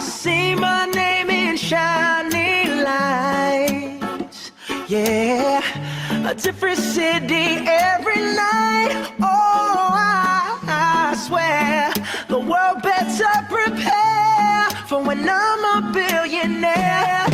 I see my name in shining lights. Yeah, a different city every night. Oh, I swear the world better prepare for when I'm a billionaire.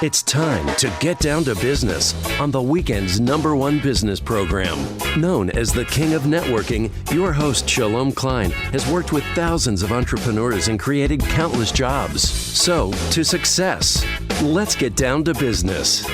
It's time to get down to business on the weekend's #1 business program. Known as the King of Networking, your host, Shalom Klein, has worked with thousands of entrepreneurs and created countless jobs. So, to success. Let's get down to business.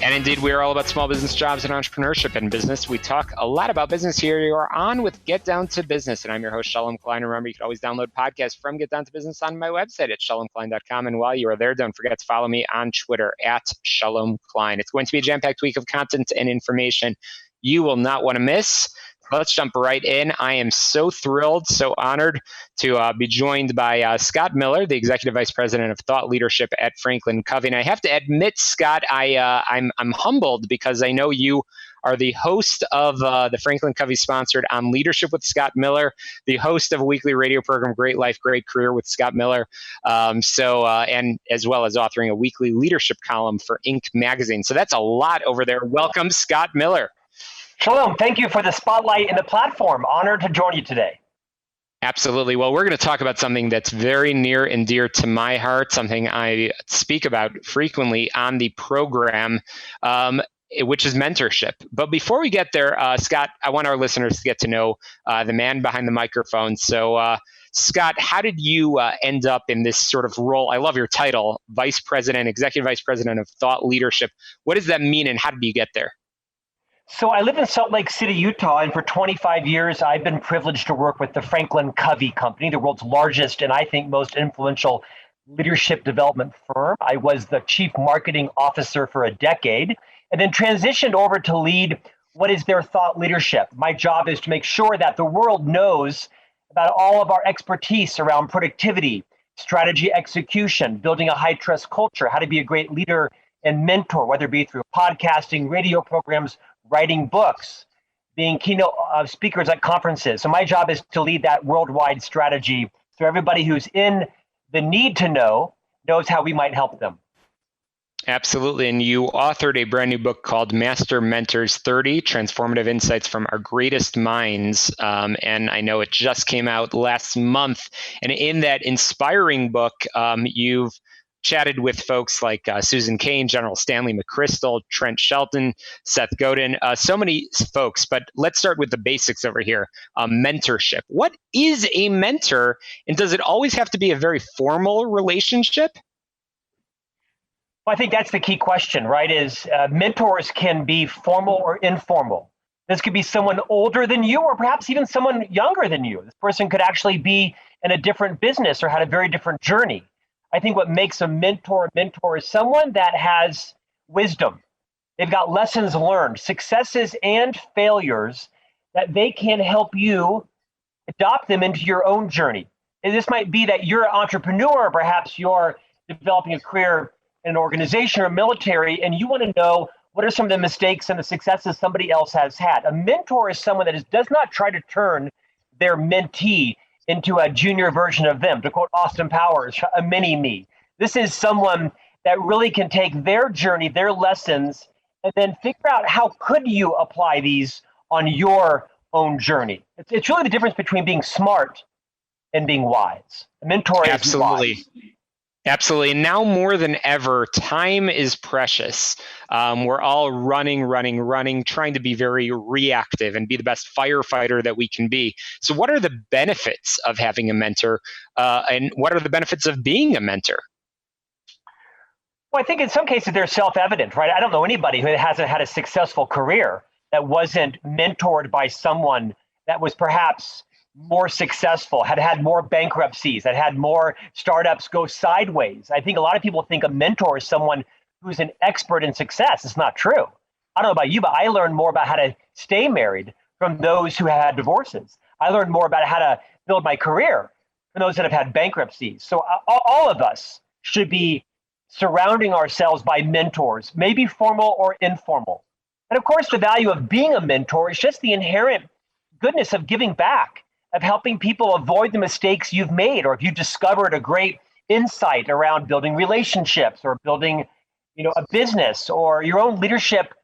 And indeed, we are all about small business, jobs, and entrepreneurship in business. We talk a lot about business here. You are on with Get Down to Business, and I'm your host, Shalom Klein. Remember, you can always download podcasts from Get Down to Business on my website at shalomklein.com. And while you are there, don't forget to follow me on Twitter at Shalom Klein. It's going to be a jam-packed week of content and information you will not want to miss. Let's jump right in. I am so thrilled, so honored to be joined by Scott Miller, the Executive Vice President of Thought Leadership at Franklin Covey. And I have to admit, Scott, I'm humbled because I know you are the host of the Franklin Covey sponsored On Leadership with Scott Miller, the host of a weekly radio program, Great Life, Great Career with Scott Miller, and as well as authoring a weekly leadership column for Inc. magazine. So that's a lot over there. Welcome, Scott Miller. Shalom, thank you for the spotlight and the platform. Honored to join you today. Absolutely. Well, we're going to talk about something that's very near and dear to my heart, something I speak about frequently on the program, which is mentorship. But before we get there, Scott, I want our listeners to get to know the man behind the microphone. So, Scott, how did you end up in this sort of role? I love your title, Executive Vice President of Thought Leadership. What does that mean, and how did you get there? So I live in Salt Lake City, Utah, and for 25 years, I've been privileged to work with the Franklin Covey Company, the world's largest and I think most influential leadership development firm. I was the chief marketing officer for a decade and then transitioned over to lead what is their thought leadership. My job is to make sure that the world knows about all of our expertise around productivity, strategy execution, building a high trust culture, how to be a great leader and mentor, whether it be through podcasting, radio programs, writing books, being keynote speakers at conferences. So my job is to lead that worldwide strategy so everybody who's in the need to know knows how we might help them. Absolutely. And you authored a brand new book called Master Mentors 30, Transformative Insights from Our Greatest Minds. And I know it just came out last month. And in that inspiring book, you've chatted with folks like Susan Cain, General Stanley McChrystal, Trent Shelton, Seth Godin, so many folks. But let's start with the basics over here. Mentorship. What is a mentor? And does it always have to be a very formal relationship? Well, I think that's the key question, right? Is mentors can be formal or informal. This could be someone older than you or perhaps even someone younger than you. This person could actually be in a different business or had a very different journey. I think what makes a mentor is someone that has wisdom. They've got lessons learned, successes and failures that they can help you adopt them into your own journey. And this might be that you're an entrepreneur, or perhaps you're developing a career in an organization or military, and you want to know what are some of the mistakes and the successes somebody else has had. A mentor is someone that does not try to turn their mentee into a junior version of them. To quote Austin Powers, a mini-me. This is someone that really can take their journey, their lessons, and then figure out how could you apply these on your own journey. It's really the difference between being smart and being wise. A mentor is wise. Absolutely. And now more than ever, time is precious. We're all running, trying to be very reactive and be the best firefighter that we can be. So what are the benefits of having a mentor? And what are the benefits of being a mentor? Well, I think in some cases they're self-evident, right? I don't know anybody who hasn't had a successful career that wasn't mentored by someone that was perhaps more successful, had more bankruptcies, had more startups go sideways. I think a lot of people think a mentor is someone who's an expert in success. It's not true. I don't know about you, but I learned more about how to stay married from those who had divorces. I learned more about how to build my career from those that have had bankruptcies. So all of us should be surrounding ourselves by mentors, maybe formal or informal. And of course, the value of being a mentor is just the inherent goodness of giving back. of helping people avoid the mistakes you've made, or if you discovered a great insight around building relationships or building, a business or your own leadership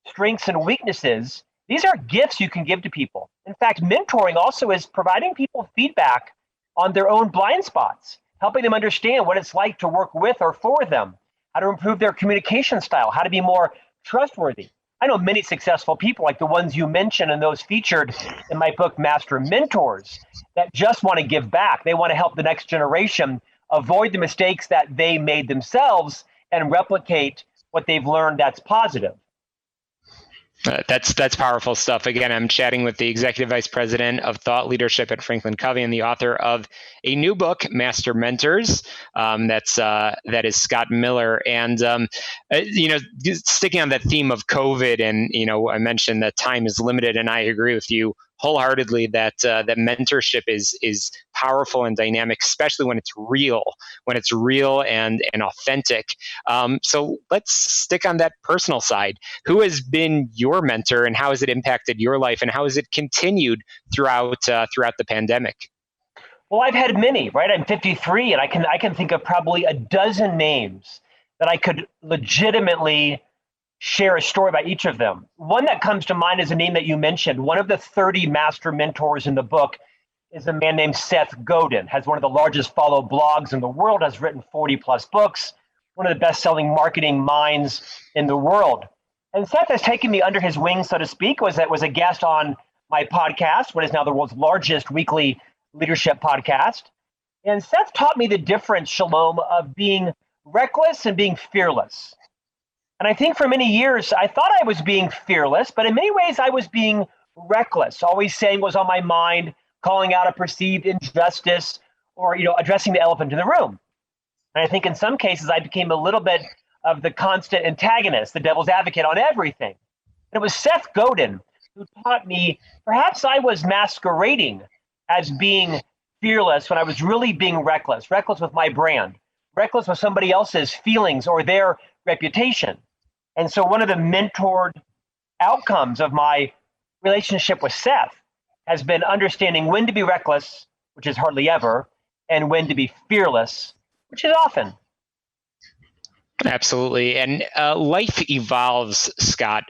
strengths and weaknesses. These are gifts you can give to people. In fact, mentoring also is providing people feedback on their own blind spots, helping them understand what it's like to work with or for them, how to improve their communication style, how to be more trustworthy. I know many successful people like the ones you mentioned and those featured in my book, Master Mentors, that just want to give back. They want to help the next generation avoid the mistakes that they made themselves and replicate what they've learned that's positive. That's powerful stuff. Again, I'm chatting with the Executive Vice President of Thought Leadership at Franklin Covey and the author of a new book, Master Mentors. That is Scott Miller. And sticking on that theme of COVID, and I mentioned that time is limited, and I agree with you wholeheartedly that mentorship is powerful and dynamic, especially when it's real and authentic. So let's stick on that personal side. Who has been your mentor, and how has it impacted your life, and how has it continued throughout the pandemic? Well, I've had many, right? I'm 53, and I can think of probably a dozen names that I could legitimately share a story about each of them. One that comes to mind is a name that you mentioned. One of the 30 master mentors in the book is a man named Seth Godin, has one of the largest followed blogs in the world, has written 40 plus books, one of the best-selling marketing minds in the world. And Seth has taken me under his wing, so to speak, was a guest on my podcast, what is now the world's largest weekly leadership podcast. And Seth taught me the difference, Shalom, of being reckless and being fearless. And I think for many years, I thought I was being fearless, but in many ways I was being reckless, always saying what was on my mind, calling out a perceived injustice, or addressing the elephant in the room. And I think in some cases I became a little bit of the constant antagonist, the devil's advocate on everything. And it was Seth Godin who taught me perhaps I was masquerading as being fearless when I was really being reckless with my brand, reckless with somebody else's feelings or their reputation. And so one of the mentored outcomes of my relationship with Seth has been understanding when to be reckless, which is hardly ever, and when to be fearless, which is often. Absolutely. And life evolves, Scott.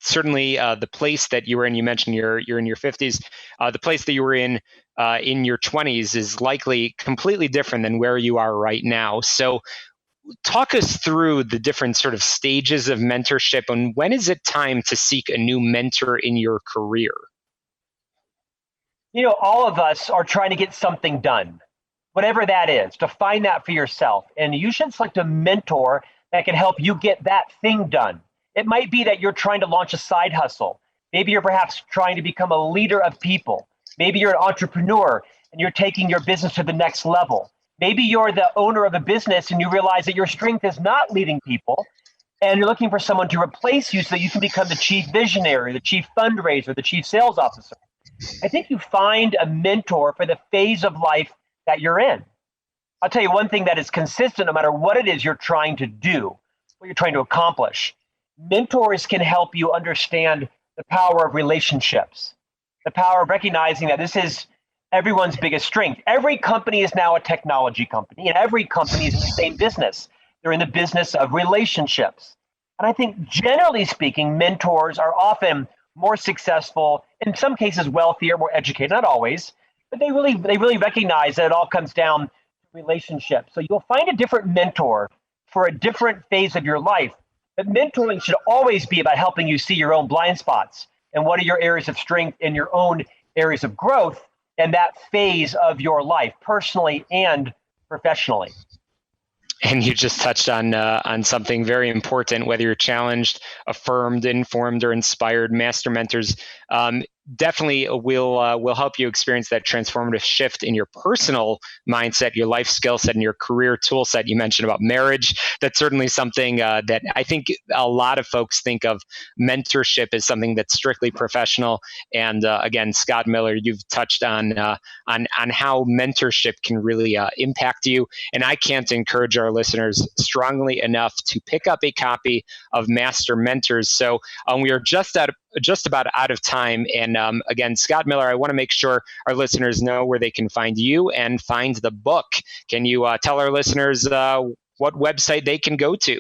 Certainly the place that you were in, you mentioned you're in your 50s, the place that you were in your 20s is likely completely different than where you are right now. So talk us through the different sort of stages of mentorship, and when is it time to seek a new mentor in your career? All of us are trying to get something done, whatever that is, to find that for yourself. And you should select a mentor that can help you get that thing done. It might be that you're trying to launch a side hustle. Maybe you're perhaps trying to become a leader of people. Maybe you're an entrepreneur and you're taking your business to the next level. Maybe you're the owner of a business and you realize that your strength is not leading people, and you're looking for someone to replace you so that you can become the chief visionary, the chief fundraiser, the chief sales officer. I think you find a mentor for the phase of life that you're in. I'll tell you one thing that is consistent no matter what it is you're trying to do, what you're trying to accomplish. Mentors can help you understand the power of relationships, the power of recognizing that this is everyone's biggest strength. Every company is now a technology company, and every company is in the same business. They're in the business of relationships. And I think generally speaking, mentors are often more successful, in some cases wealthier, more educated, not always, but they really recognize that it all comes down to relationships. So you'll find a different mentor for a different phase of your life. But mentoring should always be about helping you see your own blind spots and what are your areas of strength and your own areas of growth in that phase of your life, personally and professionally. And you just touched on something very important, whether you're challenged, affirmed, informed, or inspired. Master mentors definitely will help you experience that transformative shift in your personal mindset, your life skill set, and your career tool set. You mentioned about marriage. That's certainly something that I think a lot of folks think of mentorship as something that's strictly professional. And again, Scott Miller, you've touched on how mentorship can really impact you. And I can't encourage our listeners strongly enough to pick up a copy of Master Mentors. So we are just just about out of time. And again, Scott Miller, I want to make sure our listeners know where they can find you and find the book. Can you tell our listeners what website they can go to?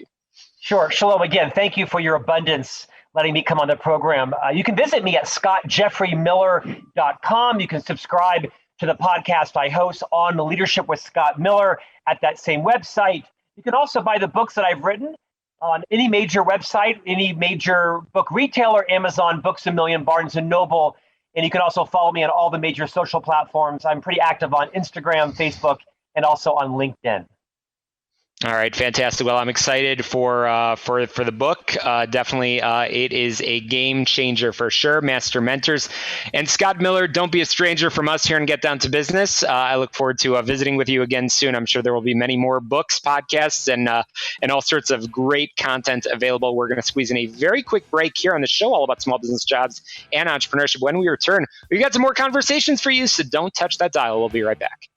Sure. Shalom. Again, thank you for your abundance, letting me come on the program. You can visit me at scottjeffreymiller.com. You can subscribe to the podcast I host on the Leadership with Scott Miller at that same website. You can also buy the books that I've written on any major website, any major book retailer, Amazon, Books A Million, Barnes & Noble. And you can also follow me on all the major social platforms. I'm pretty active on Instagram, Facebook, and also on LinkedIn. All right, fantastic. Well, I'm excited for the book. Definitely, it is a game changer for sure. Master Mentors. And Scott Miller, don't be a stranger from us here and Get Down to Business. I look forward to visiting with you again soon. I'm sure there will be many more books, podcasts, and all sorts of great content available. We're going to squeeze in a very quick break here on the show, all about small business jobs and entrepreneurship. When we return, we've got some more conversations for you, so don't touch that dial. We'll be right back.